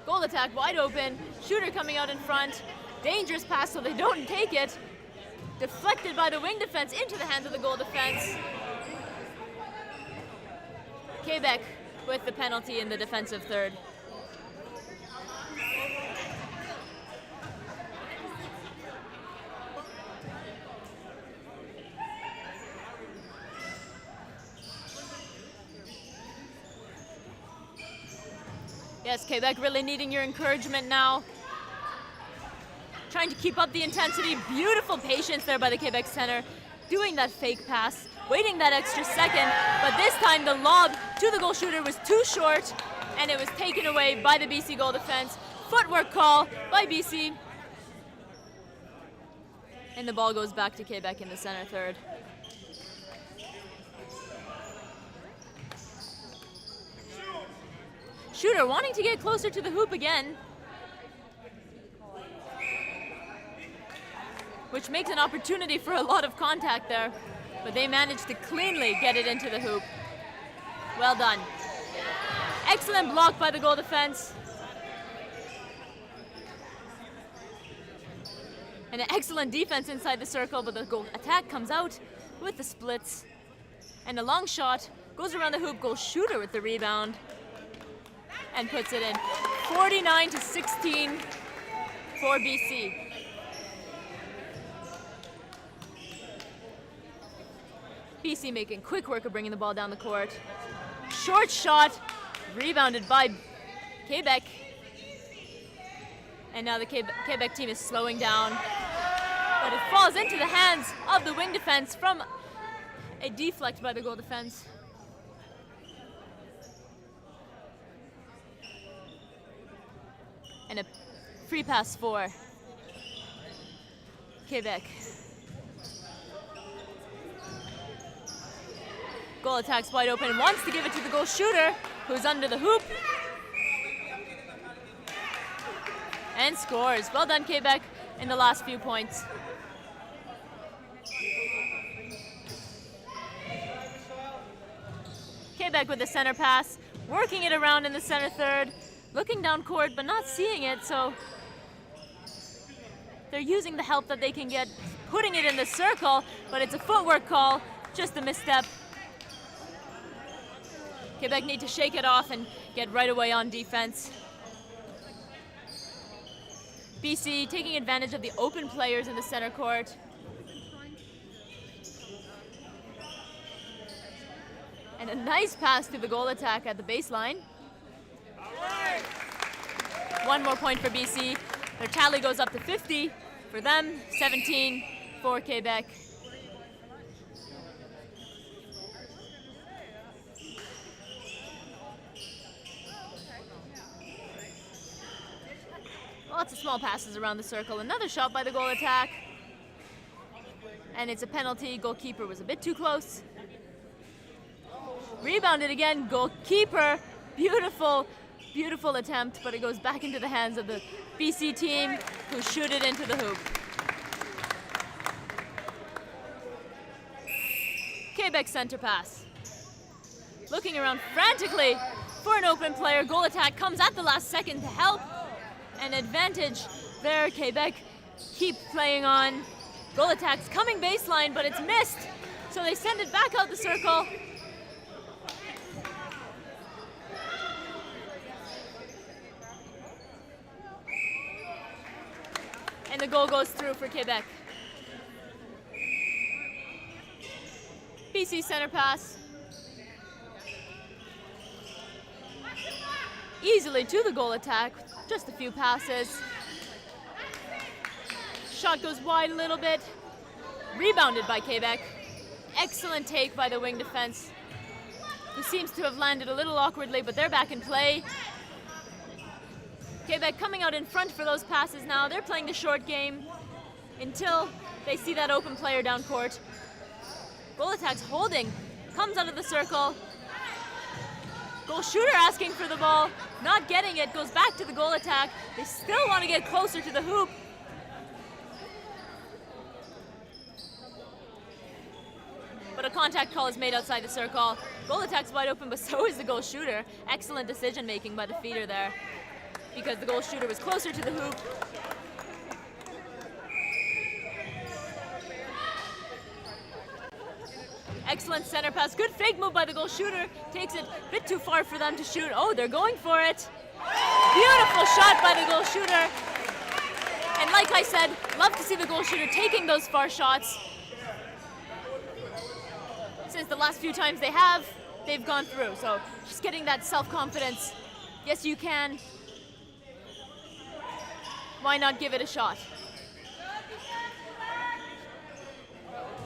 Goal attack wide open. Shooter coming out in front. Dangerous pass, so they don't take it. Deflected by the wing defense into the hands of the goal defense. Quebec with the penalty in the defensive third. Yes, Quebec really needing your encouragement now. Trying to keep up the intensity. Beautiful patience there by the Quebec center. Doing that fake pass, waiting that extra second, but this time the lob to the goal shooter was too short, and it was taken away by the BC goal defense. Footwork call by BC. And the ball goes back to Quebec in the center third. Shooter wanting to get closer to the hoop again, which makes an opportunity for a lot of contact there, but they managed to cleanly get it into the hoop. Well done. Excellent block by the goal defense. And an excellent defense inside the circle, but the goal attack comes out with the splits. And a long shot goes around the hoop, goal shooter with the rebound and puts it in. 49-16 for BC. BC making quick work of bringing the ball down the court. Short shot, rebounded by Quebec. And now the Quebec team is slowing down. But it falls into the hands of the wing defense from a deflect by the goal defense. And a free pass for Quebec. Goal attack's wide open, wants to give it to the goal shooter, who's under the hoop. And scores. Well done, Quebec, in the last few points. Quebec with the center pass, working it around in the center third, looking down court but not seeing it, so they're using the help that they can get, putting it in the circle, but it's a footwork call, just a misstep. Quebec need to shake it off and get right away on defense. BC taking advantage of the open players in the center court. And a nice pass to the goal attack at the baseline. One more point for BC. Their tally goes up to 50 for them, 17 for Quebec. Lots of small passes around the circle. Another shot by the goal attack. And it's a penalty. Goalkeeper was a bit too close. Rebounded again. Goalkeeper. Beautiful, beautiful attempt, but it goes back into the hands of the BC team, who shoot it into the hoop. Quebec center pass. Looking around frantically for an open player. Goal attack comes at the last second to help. An advantage there. Quebec keep playing on. Goal attack's coming baseline, but it's missed. So they send it back out the circle. And the goal goes through for Quebec. BC center pass. Easily to the goal attack. Just a few passes. Shot goes wide a little bit. Rebounded by Quebec. Excellent take by the wing defense, who seems to have landed a little awkwardly, but they're back in play. Quebec coming out in front for those passes now. They're playing the short game until they see that open player down court. Goal attack's holding. Comes out of the circle. Goal shooter asking for the ball, not getting it, goes back to the goal attack. They still want to get closer to the hoop. But a contact call is made outside the circle. Goal attack's wide open, but so is the goal shooter. Excellent decision making by the feeder there, because the goal shooter was closer to the hoop. Excellent center pass. Good fake move by the goal shooter. Takes it a bit too far for them to shoot. Oh, they're going for it. Beautiful shot by the goal shooter. And like I said, love to see the goal shooter taking those far shots. Since the last few times they've gone through. So just getting that self-confidence. Yes, you can. Why not give it a shot?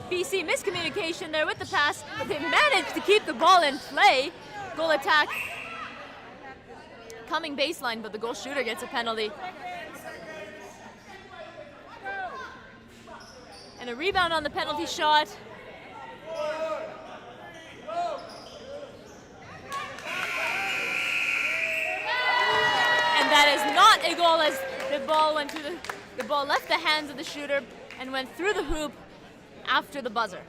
BC miscommunication there with the pass, but they managed to keep the ball in play. Goal attack coming baseline, but the goal shooter gets a penalty. And a rebound on the penalty shot. And that is not a goal, as the ball went through the ball left the hands of the shooter and went through the hoop after the buzzer.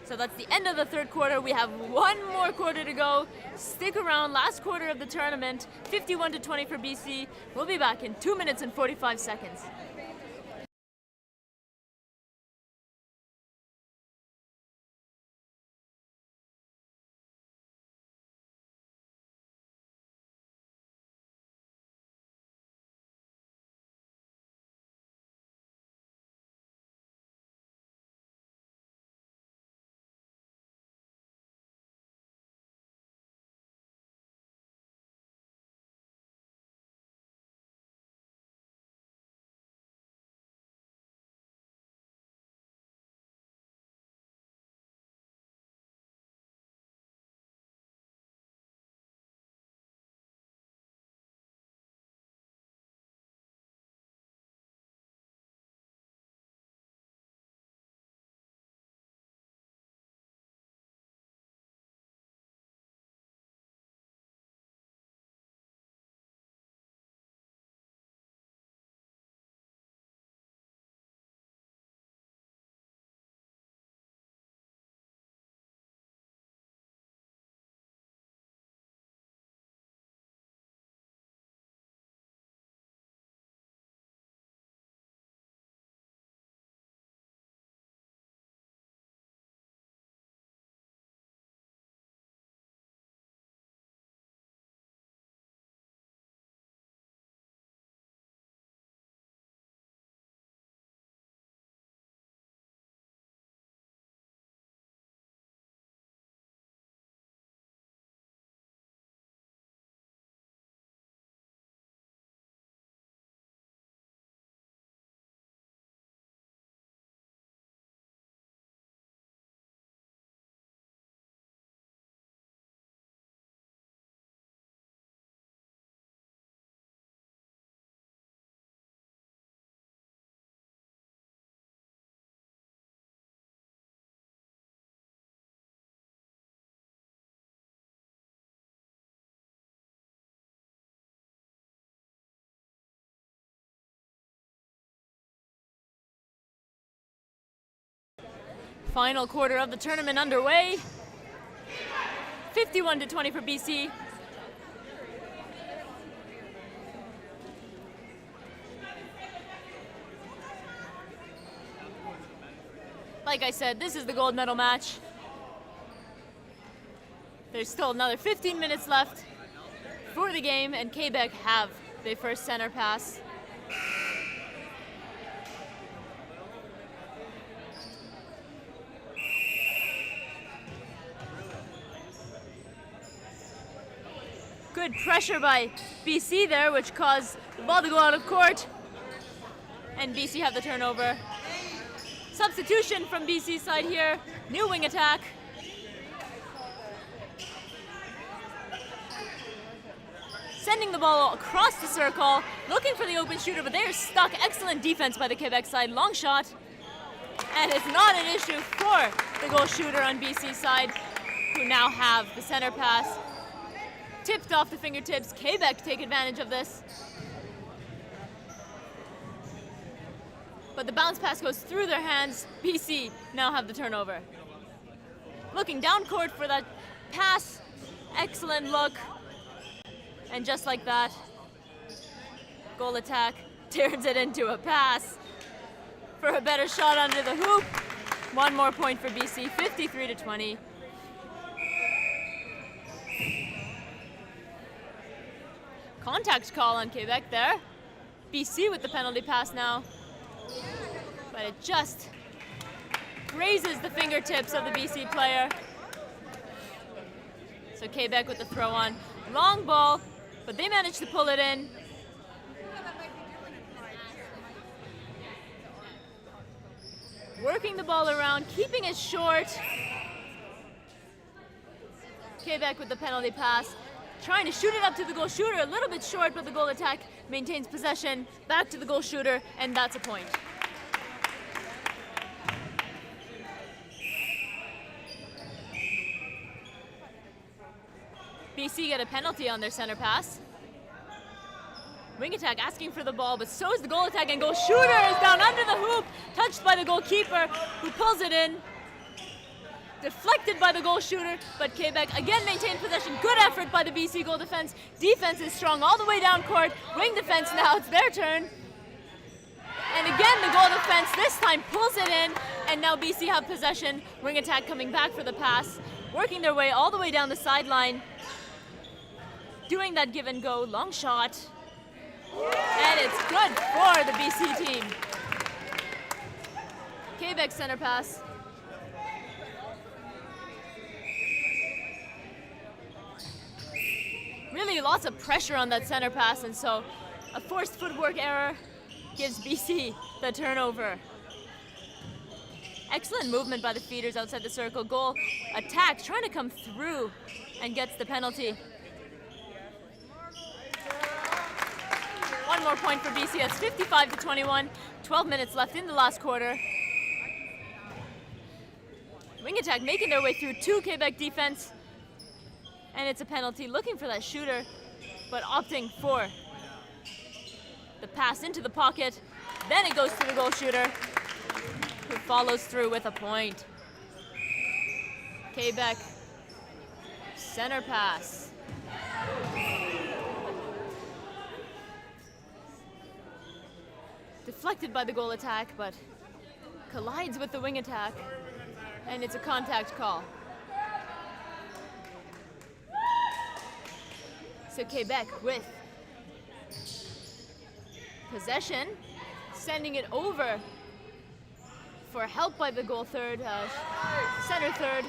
So that's the end of the third quarter. We have one more quarter to go. Stick around, last quarter of the tournament, 51-20 for BC. We'll be back in 2 minutes and 45 seconds. Final quarter of the tournament underway. 51-20 for BC. Like I said, this is the gold medal match. There's still another 15 minutes left for the game, and Quebec have their first center pass. Good pressure by BC there, which caused the ball to go out of court. And BC have the turnover. Substitution from BC's side here. New wing attack. Sending the ball across the circle, looking for the open shooter, but they are stuck. Excellent defense by the Quebec side. Long shot. And it's not an issue for the goal shooter on BC's side, who now have the center pass. Tipped off the fingertips. Quebec take advantage of this. But the bounce pass goes through their hands. BC now have the turnover. Looking down court for that pass. Excellent look. And just like that, goal attack turns it into a pass for a better shot under the hoop. One more point for BC, 53-20. Contact call on Quebec there. BC with the penalty pass now. But it just grazes the fingertips of the BC player. So Quebec with the throw on. Long ball, but they managed to pull it in. Working the ball around, keeping it short. Quebec with the penalty pass. Trying to shoot it up to the goal shooter, a little bit short, but the goal attack maintains possession. Back to the goal shooter, and that's a point. BC get a penalty on their center pass. Wing attack asking for the ball, but so is the goal attack, and goal shooter is down under the hoop, touched by the goalkeeper, who pulls it in. Deflected by the goal shooter, but Quebec again maintained possession. Good effort by the BC goal defense. Defense is strong all the way down court. Wing defense now, it's their turn. And again, the goal defense this time pulls it in, and now BC have possession. Wing attack coming back for the pass, working their way all the way down the sideline. Doing that give and go, long shot. And it's good for the BC team. Quebec center pass. Really lots of pressure on that center pass, and so a forced footwork error gives BC the turnover. Excellent movement by the feeders outside the circle. Goal attack, trying to come through and gets the penalty. One more point for BC. It's 55-21. 12 minutes left in the last quarter. Wing attack making their way through two Quebec defense. And it's a penalty, looking for that shooter, but opting for the pass into the pocket. Then it goes to the goal shooter, who follows through with a point. Quebec, center pass. Deflected by the goal attack, but collides with the wing attack, and it's a contact call. So Quebec with possession, sending it over for help by the center third,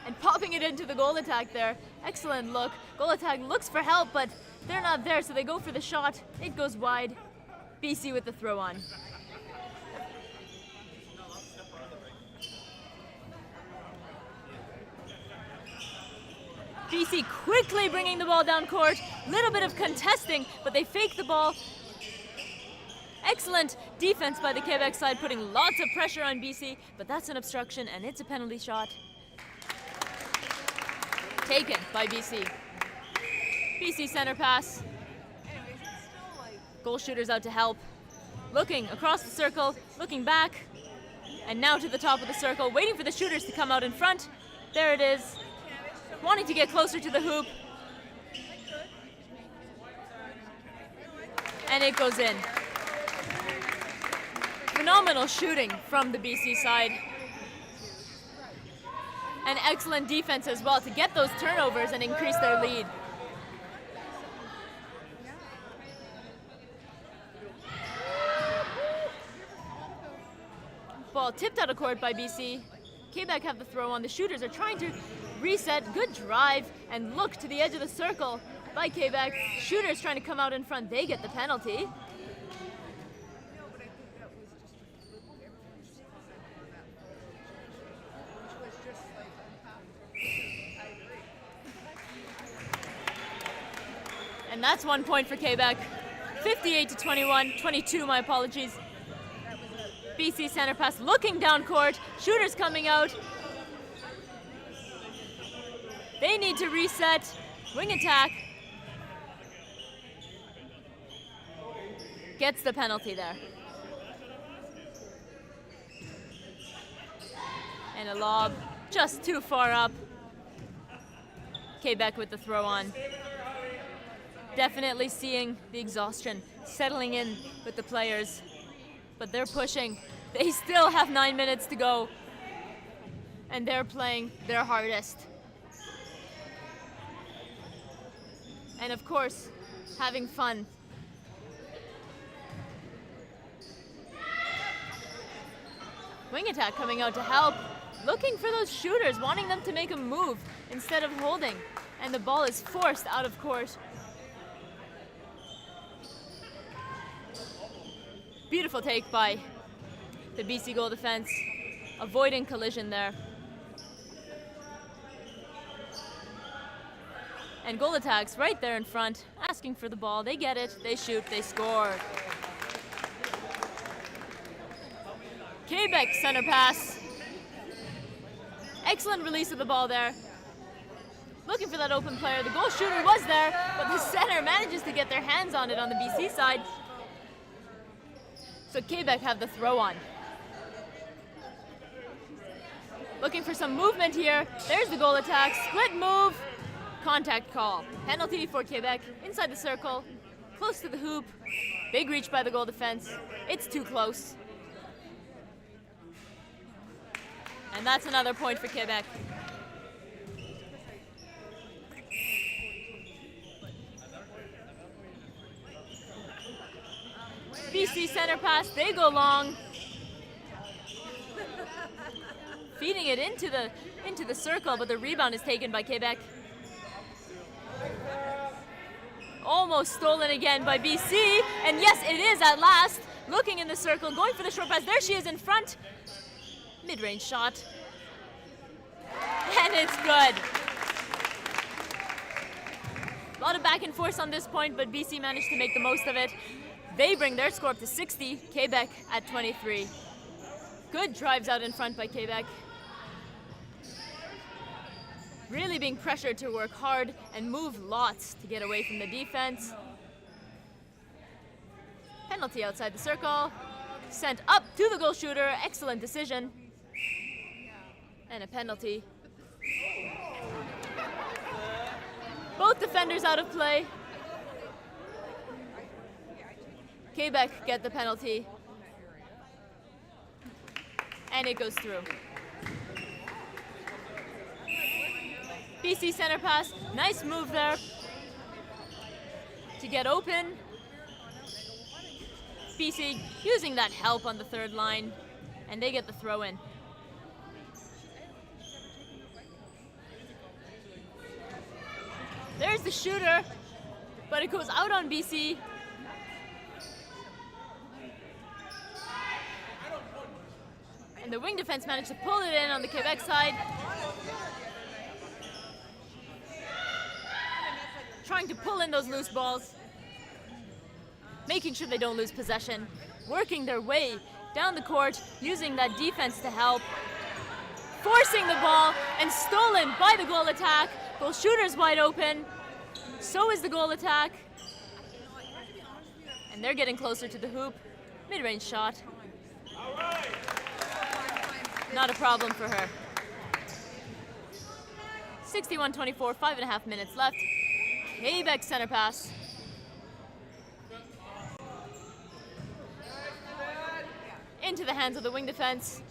and popping it into the goal attack there. Excellent look. Goal attack looks for help, but they're not there, so they go for the shot. It goes wide. BC with the throw on. BC quickly bringing the ball down court. Little bit of contesting, but they fake the ball. Excellent defense by the Quebec side, putting lots of pressure on BC, but that's an obstruction, and it's a penalty shot. Taken by BC. BC center pass. Goal shooter's out to help. Looking across the circle, looking back, and now to the top of the circle, waiting for the shooters to come out in front. There it is. Wanting to get closer to the hoop. And it goes in. Phenomenal shooting from the BC side. And excellent defense as well to get those turnovers and increase their lead. Ball tipped out of court by BC. Quebec have the throw on. The shooters are trying to reset. Good drive and look to the edge of the circle by Quebec. Shooters trying to come out in front. They get the penalty. And that's 1 point for Quebec. 58-21, 22, my apologies. BC center pass looking down court. Shooters coming out. They need to reset. Wing attack. Gets the penalty there. And a lob just too far up. Quebec with the throw on. Definitely seeing the exhaustion settling in with the players. But they're pushing. They still have 9 minutes to go. And they're playing their hardest. And of course, having fun. Wing attack coming out to help. Looking for those shooters, wanting them to make a move instead of holding. And the ball is forced out of court. Beautiful take by the BC goal defense, avoiding collision there. And goal attacks right there in front, asking for the ball. They get it, they shoot, they score. Quebec center pass. Excellent release of the ball there. looking for that open player. The goal shooter was there, but the center manages to get their hands on it on the BC side. So Quebec have the throw on. Looking for some movement here. There's the goal attack, split move, contact call. Penalty for Quebec, inside the circle, close to the hoop. Big reach by the goal defense. It's too close. And that's another point for Quebec. BC center pass, they go long. Feeding it into the circle, but the rebound is taken by Quebec. Almost stolen again by BC, and yes, it is at last. Looking in the circle, going for the short pass. There she is in front. Mid-range shot. And it's good. A lot of back and forth on this point, but BC managed to make the most of it. They bring their score up to 60, Quebec at 23. Good drives out in front by Quebec. Really being pressured to work hard and move lots to get away from the defense. Penalty outside the circle. Sent up to the goal shooter. Excellent decision. And a penalty. Both defenders out of play. Quebec get the penalty. And it goes through. BC center pass, nice move there to get open. BC using that help on the third line, and they get the throw in. There's the shooter, but it goes out on BC. And the wing defense managed to pull it in on the Quebec side. Trying to pull in those loose balls. Making sure they don't lose possession. Working their way down the court, using that defense to help. Forcing the ball and stolen by the goal attack. Goal shooter's wide open. So is the goal attack. And they're getting closer to the hoop. Mid-range shot. Not a problem for her. 61-24, 5.5 minutes left. Quebec center pass. Into the hands of the wing defense.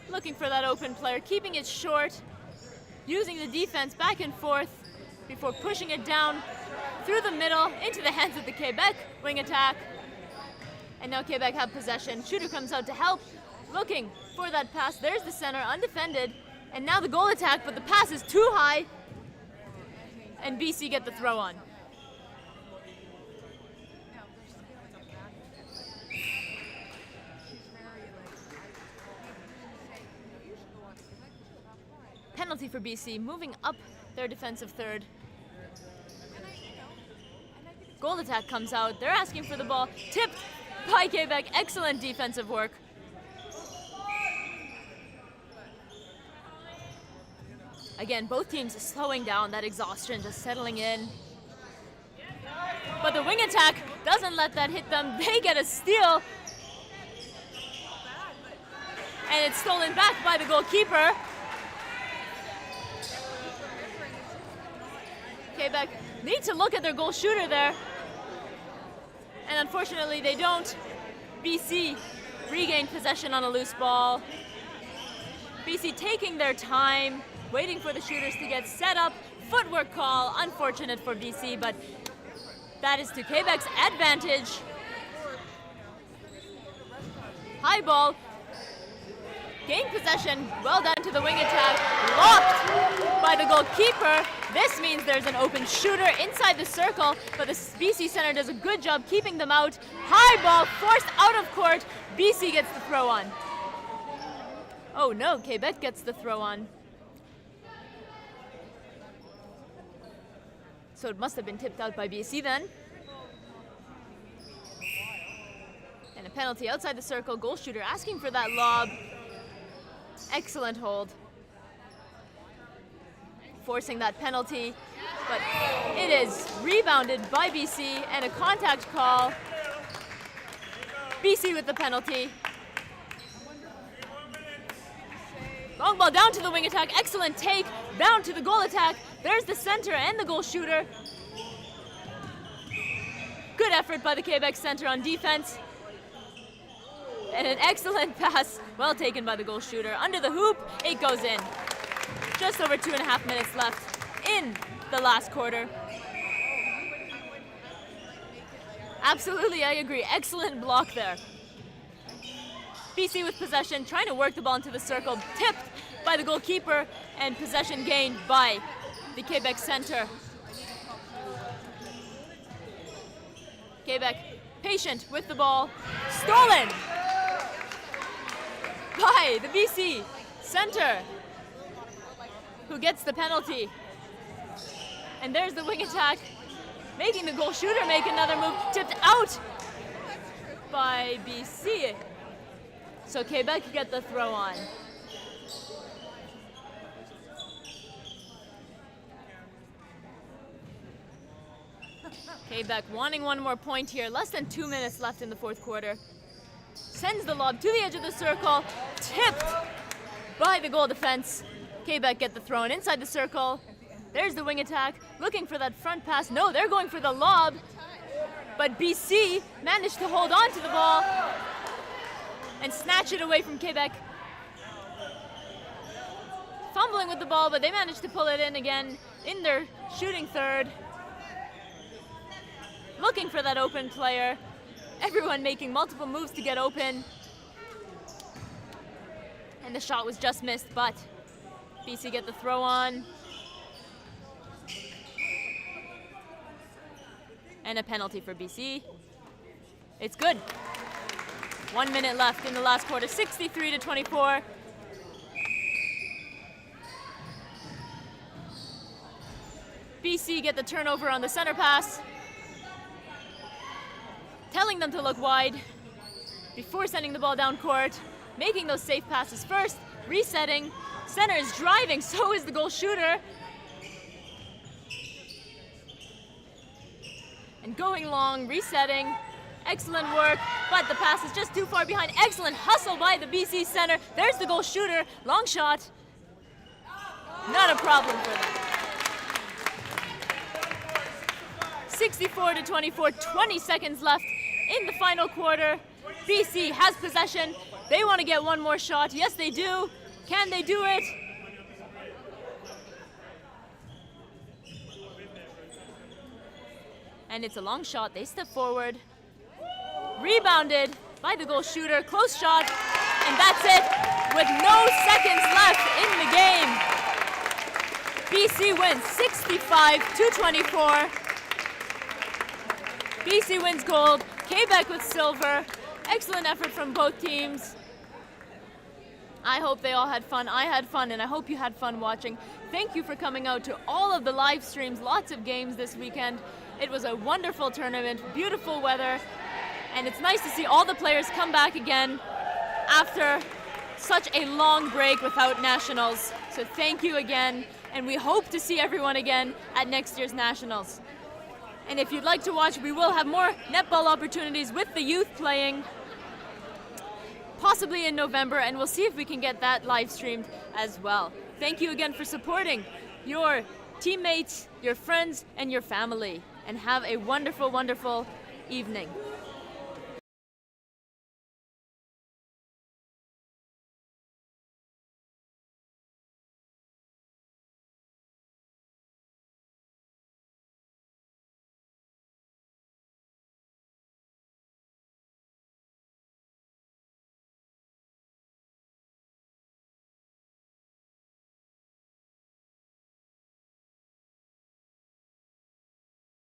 Looking for that open player, keeping it short. Using the defense back and forth before pushing it down through the middle into the hands of the Quebec wing attack. And now Quebec have possession. Shooter comes out to help. Looking for that pass. There's the center, undefended. And now the goal attack, but the pass is too high. And BC get the throw on. Penalty for BC, moving up their defensive third. Goal attack comes out. They're asking for the ball. Tipped by Quebec. Excellent defensive work. Again, both teams slowing down, that exhaustion just settling in. But the wing attack doesn't let that hit them. They get a steal. And it's stolen back by the goalkeeper. Quebec need to look at their goal shooter there. And unfortunately they don't. BC regained possession on a loose ball. BC taking their time, waiting for the shooters to get set up. Footwork call, unfortunate for BC, but that is to Quebec's advantage. High ball, gain possession, well done to the wing attack, blocked by the goalkeeper. This means there's an open shooter inside the circle, but the BC center does a good job keeping them out. High ball forced out of court. BC gets the throw on. Oh no, Quebec gets the throw on. So it must have been tipped out by BC then. And a penalty outside the circle. Goal shooter asking for that lob. Excellent hold. forcing that penalty, but it is rebounded by BC and a contact call. BC with the penalty. Long ball down to the wing attack, excellent take, down to the goal attack. There's the center and the goal shooter. Good effort by the Quebec center on defense. And an excellent pass, well taken by the goal shooter. Under the hoop, it goes in. Just over 2.5 minutes left in the last quarter. Absolutely, I agree. Excellent block there. BC with possession, trying to work the ball into the circle, tipped by the goalkeeper, and possession gained by the Quebec center. Quebec patient with the ball, stolen by the BC center, who gets the penalty. And there's the wing attack, making the goal shooter make another move, tipped out by BC. So Quebec get the throw on. Quebec wanting one more point here. Less than 2 minutes left in the fourth quarter. Sends the lob to the edge of the circle. Tipped by the goal defense. Quebec get the throw in inside the circle. There's the wing attack. Looking for that front pass. No, they're going for the lob. But BC managed to hold on to the ball and snatch it away from Quebec. Fumbling with the ball, but they managed to pull it in again in their shooting third. Looking for that open player. Everyone making multiple moves to get open. And the shot was just missed, but BC get the throw on. And a penalty for BC. It's good. 1 minute left in the last quarter, 63-24. BC get the turnover on the center pass, telling them to look wide before sending the ball down court, making those safe passes first, resetting. Center is driving, so is the goal shooter. And going long, resetting. Excellent work, but the pass is just too far behind. Excellent hustle by the BC center. There's the goal shooter. Long shot. Not a problem for them. 64-24, 20 seconds left in the final quarter. BC has possession. They want to get one more shot. Yes, they do. Can they do it? And it's a long shot. They step forward. Rebounded by the goal shooter. Close shot. And that's it. With no seconds left in the game. BC wins 65-24. BC wins gold. Quebec with silver. Excellent effort from both teams. I hope they all had fun. I had fun, and I hope you had fun watching. Thank you for coming out to all of the live streams. Lots of games this weekend. It was a wonderful tournament, beautiful weather, and it's nice to see all the players come back again after such a long break without nationals. So thank you again, and we hope to see everyone again at next year's nationals. And if you'd like to watch, we will have more netball opportunities with the youth playing, possibly in November, and we'll see if we can get that live streamed as well. Thank you again for supporting your teammates, your friends, and your family. And have a wonderful, wonderful evening.